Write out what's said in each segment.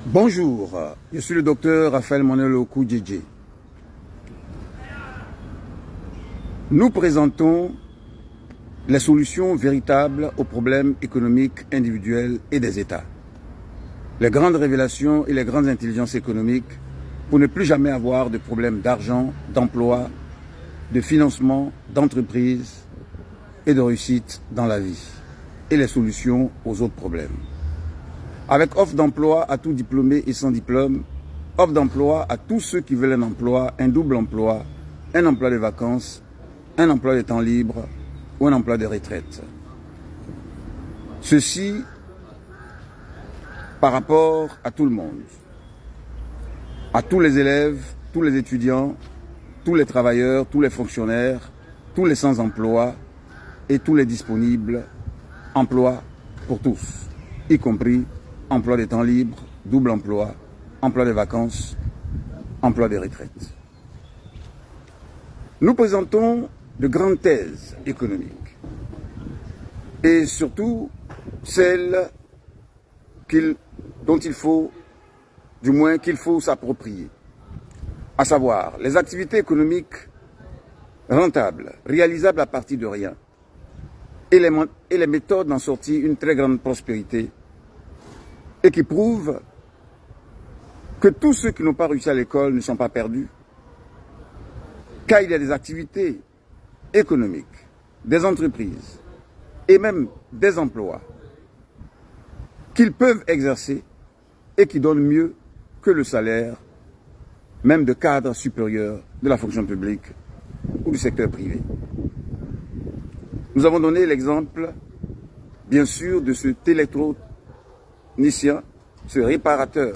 Bonjour, je suis le docteur Raphaël Monelo Koudjedje. Nous présentons les solutions véritables aux problèmes économiques individuels et des États. Les grandes révélations et les grandes intelligences économiques pour ne plus jamais avoir de problèmes d'argent, d'emploi, de financement, d'entreprise et de réussite dans la vie. Et les solutions aux autres problèmes. Avec offre d'emploi à tout diplômé et sans diplôme, offre d'emploi à tous ceux qui veulent un emploi, un double emploi, un emploi de vacances, un emploi de temps libre ou un emploi de retraite. Ceci par rapport à tout le monde, à tous les élèves, tous les étudiants, tous les travailleurs, tous les fonctionnaires, tous les sans-emploi et tous les disponibles, emploi pour tous, y compris emploi de temps libre, double emploi, emploi de vacances, emploi de retraite. Nous présentons de grandes thèses économiques et surtout celles dont il faut, du moins qu'il faut s'approprier, à savoir les activités économiques rentables, réalisables à partir de rien et les méthodes d'en sortir une très grande prospérité et qui prouvent que tous ceux qui n'ont pas réussi à l'école ne sont pas perdus, car il y a des activités économiques, des entreprises et même des emplois qu'ils peuvent exercer et qui donnent mieux que le salaire, même de cadres supérieurs de la fonction publique ou du secteur privé. Nous avons donné l'exemple, bien sûr, de cet électronicien, ce réparateur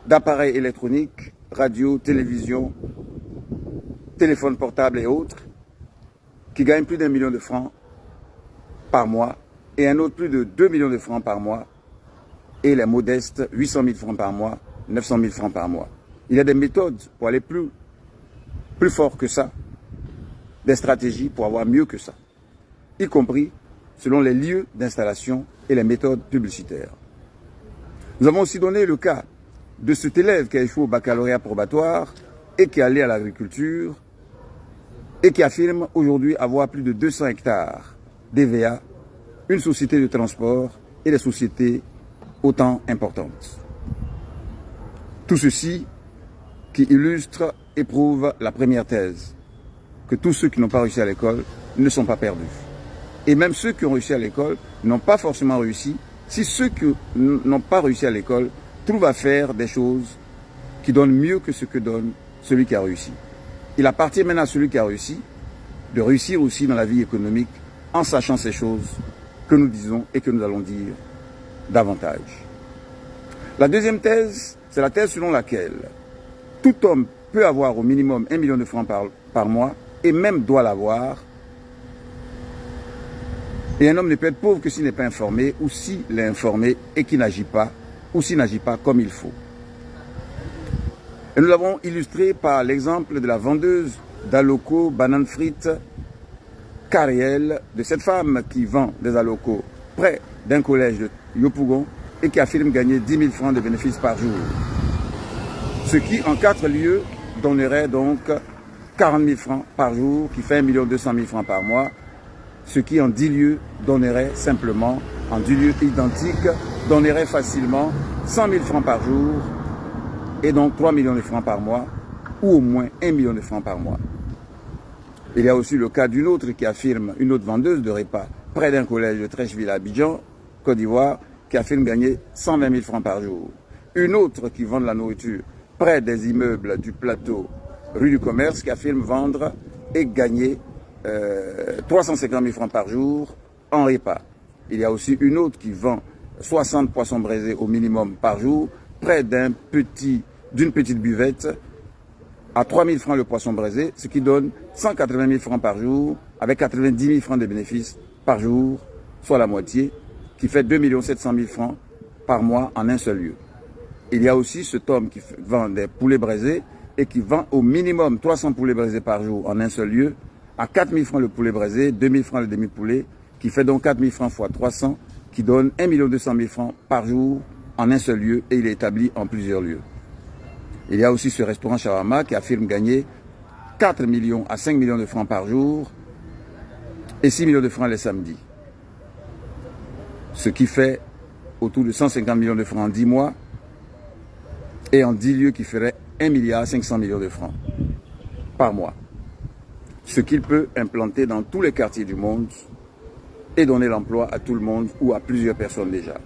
d'appareils électroniques, radio, télévision, téléphone portable et autres, qui gagne plus d'1 million de francs par mois et un autre plus de 2 millions de francs par mois et les modestes 800 000 francs par mois, 900 000 francs par mois. Il y a des méthodes pour aller plus fort que ça, des stratégies pour avoir mieux que ça, y compris selon les lieux d'installation et les méthodes publicitaires. Nous avons aussi donné le cas de cet élève qui a échoué au baccalauréat probatoire et qui est allé à l'agriculture et qui affirme aujourd'hui avoir plus de 200 hectares d'EVA, une société de transport et des sociétés autant importantes. Tout ceci qui illustre et prouve la première thèse, que tous ceux qui n'ont pas réussi à l'école ne sont pas perdus. Et même ceux qui ont réussi à l'école n'ont pas forcément réussi si ceux qui n'ont pas réussi à l'école trouvent à faire des choses qui donnent mieux que ce que donne celui qui a réussi. Il appartient maintenant à celui qui a réussi de réussir aussi dans la vie économique en sachant ces choses que nous disons et que nous allons dire davantage. La deuxième thèse, c'est la thèse selon laquelle tout homme peut avoir au minimum 1 million de francs par mois et même doit l'avoir. Et un homme ne peut être pauvre que s'il n'est pas informé ou s'il est informé et qu'il n'agit pas ou s'il n'agit pas comme il faut. Et nous l'avons illustré par l'exemple de la vendeuse d'alocos, bananes frites, Cariel, de cette femme qui vend des alocos près d'un collège de Yopougon et qui affirme gagner 10 000 francs de bénéfices par jour. Ce qui, en 4 lieux, donnerait donc 40 000 francs par jour, qui fait 1 200 000 francs par mois, ce qui, en 10 lieux, donnerait simplement, en 10 lieux identiques, donnerait facilement 100 000 francs par jour, et donc 3 millions de francs par mois, ou au moins 1 million de francs par mois. Il y a aussi le cas d'une autre qui affirme, une autre vendeuse de repas, près d'un collège de Trècheville à Abidjan, Côte d'Ivoire, qui affirme gagner 120 000 francs par jour. Une autre qui vend de la nourriture près des immeubles du plateau, rue du Commerce, qui affirme vendre et gagner 350 000 francs par jour en repas. Il y a aussi une autre qui vend 60 poissons braisés au minimum par jour, près d'une petite buvette, à 3 000 francs le poisson braisé, ce qui donne 180 000 francs par jour, avec 90 000 francs de bénéfices par jour, soit la moitié, qui fait 2 700 000 francs par mois en un seul lieu. Il y a aussi cet homme qui vend des poulets braisés et qui vend au minimum 300 poulets braisés par jour en un seul lieu, à 4 000 francs le poulet braisé, 2 000 francs le demi-poulet, qui fait donc 4 000 francs fois 300, qui donne 1 200 000 francs par jour en un seul lieu et il est établi en plusieurs lieux. Il y a aussi ce restaurant shawarma qui affirme gagner 4 millions à 5 millions de francs par jour et 6 millions de francs les samedis. Ce qui fait autour de 150 millions de francs en 10 mois et en 10 lieux qui ferait 1 milliard 500 millions de francs par mois. Ce qu'il peut implanter dans tous les quartiers du monde et donner l'emploi à tout le monde ou à plusieurs personnes déjà.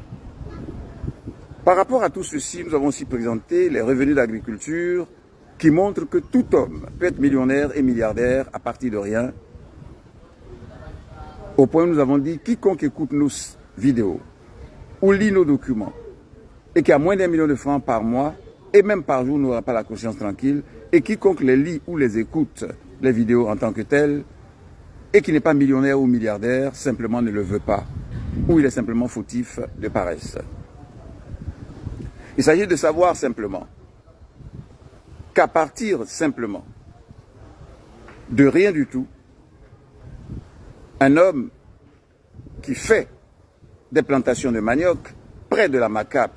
Par rapport à tout ceci, nous avons aussi présenté les revenus d'agriculture qui montrent que tout homme peut être millionnaire et milliardaire à partir de rien. Au point où nous avons dit, quiconque écoute nos vidéos ou lit nos documents et qui a moins d'1 million de francs par mois et même par jour n'aura pas la conscience tranquille, et quiconque les lit ou les écoute, les vidéos en tant que telles, et qui n'est pas millionnaire ou milliardaire, simplement ne le veut pas, ou il est simplement fautif de paresse. Il s'agit de savoir simplement qu'à partir simplement de rien du tout, un homme qui fait des plantations de manioc près de la Maca,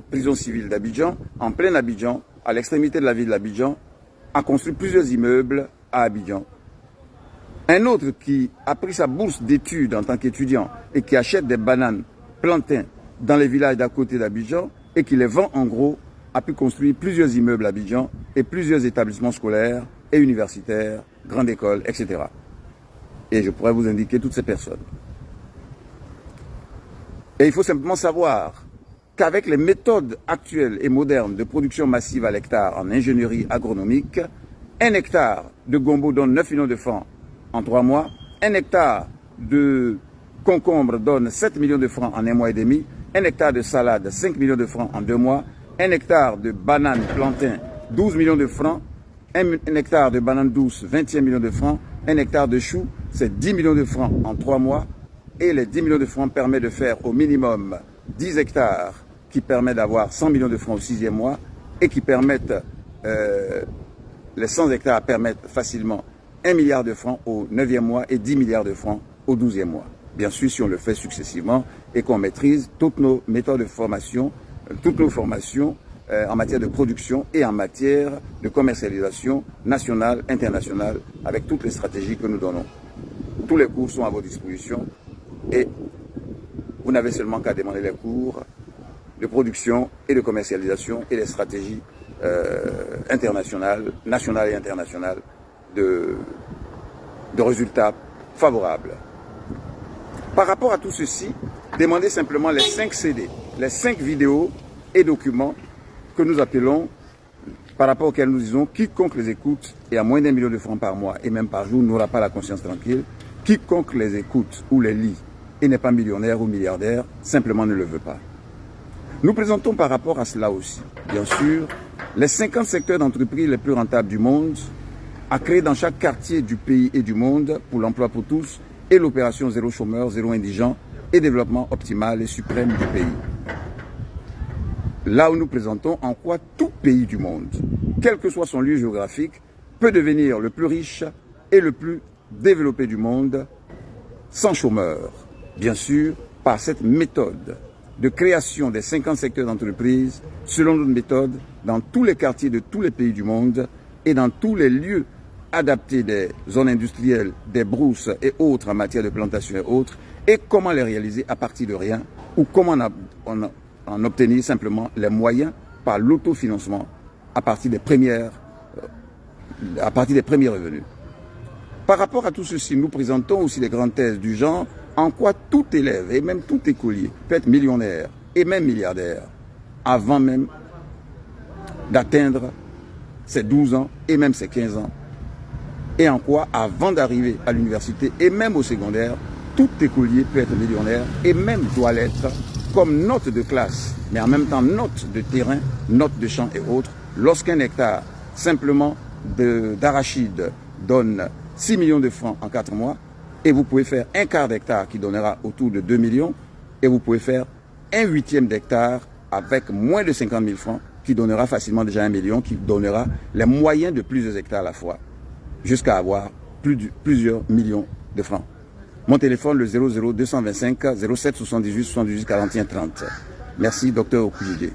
prison civile d'Abidjan, en plein Abidjan, à l'extrémité de la ville d'Abidjan, a construit plusieurs immeubles à Abidjan. Un autre qui a pris sa bourse d'études en tant qu'étudiant et qui achète des bananes, plantains dans les villages d'à côté d'Abidjan et qui les vend en gros, a pu construire plusieurs immeubles à Abidjan et plusieurs établissements scolaires et universitaires, grandes écoles, etc. Et je pourrais vous indiquer toutes ces personnes. Et il faut simplement savoir qu'avec les méthodes actuelles et modernes de production massive à l'hectare en ingénierie agronomique, 1 hectare de gombo donne 9 millions de francs en 3 mois, 1 hectare de concombre donne 7 millions de francs en 1 mois et demi, 1 hectare de salade 5 millions de francs en 2 mois, 1 hectare de bananes plantains 12 millions de francs, 1 hectare de bananes douces 21 millions de francs, 1 hectare de choux c'est 10 millions de francs en 3 mois, et les 10 millions de francs permettent de faire au minimum 10 hectares qui permettent d'avoir 100 millions de francs au 6e mois et qui permettent, les 100 hectares permettent facilement 1 milliard de francs au 9e mois et 10 milliards de francs au 12e mois. Bien sûr, si on le fait successivement et qu'on maîtrise toutes nos méthodes de formation, toutes nos formations en matière de production et en matière de commercialisation nationale, internationale, avec toutes les stratégies que nous donnons. Tous les cours sont à votre disposition et vous n'avez seulement qu'à demander les cours de production et de commercialisation et les stratégies internationales, nationales et internationales de résultats favorables. Par rapport à tout ceci, demandez simplement les 5 CD, les 5 vidéos et documents que nous appelons, par rapport auxquels nous disons, quiconque les écoute et a moins d'1 million de francs par mois et même par jour n'aura pas la conscience tranquille. Quiconque les écoute ou les lit et n'est pas millionnaire ou milliardaire, simplement ne le veut pas. Nous présentons par rapport à cela aussi, bien sûr, les 50 secteurs d'entreprise les plus rentables du monde, à créer dans chaque quartier du pays et du monde pour l'emploi pour tous et l'opération zéro chômeur, zéro indigent et développement optimal et suprême du pays. Là où nous présentons en quoi tout pays du monde, quel que soit son lieu géographique, peut devenir le plus riche et le plus développé du monde sans chômeurs. Bien sûr, par cette méthode de création des 50 secteurs d'entreprise, selon notre méthode, dans tous les quartiers de tous les pays du monde et dans tous les lieux adaptés des zones industrielles, des brousses et autres en matière de plantation et autres, et comment les réaliser à partir de rien, ou comment en obtenir simplement les moyens par l'autofinancement à partir des premiers revenus. Par rapport à tout ceci, nous présentons aussi des grandes thèses du genre en quoi tout élève et même tout écolier peut être millionnaire et même milliardaire avant même d'atteindre ses 12 ans et même ses 15 ans. Et en quoi, avant d'arriver à l'université et même au secondaire, tout écolier peut être millionnaire et même doit l'être comme note de classe, mais en même temps note de terrain, note de champ et autres. Lorsqu'un hectare simplement d'arachide donne 6 millions de francs en 4 mois, et vous pouvez faire un quart d'hectare qui donnera autour de 2 millions, et vous pouvez faire un huitième d'hectare avec moins de 50 000 francs, qui donnera facilement déjà 1 million, qui donnera les moyens de plusieurs hectares à la fois, jusqu'à avoir plusieurs millions de francs. Mon téléphone, le 00 225 07 78 78 41 30. Merci, docteur Okujidje.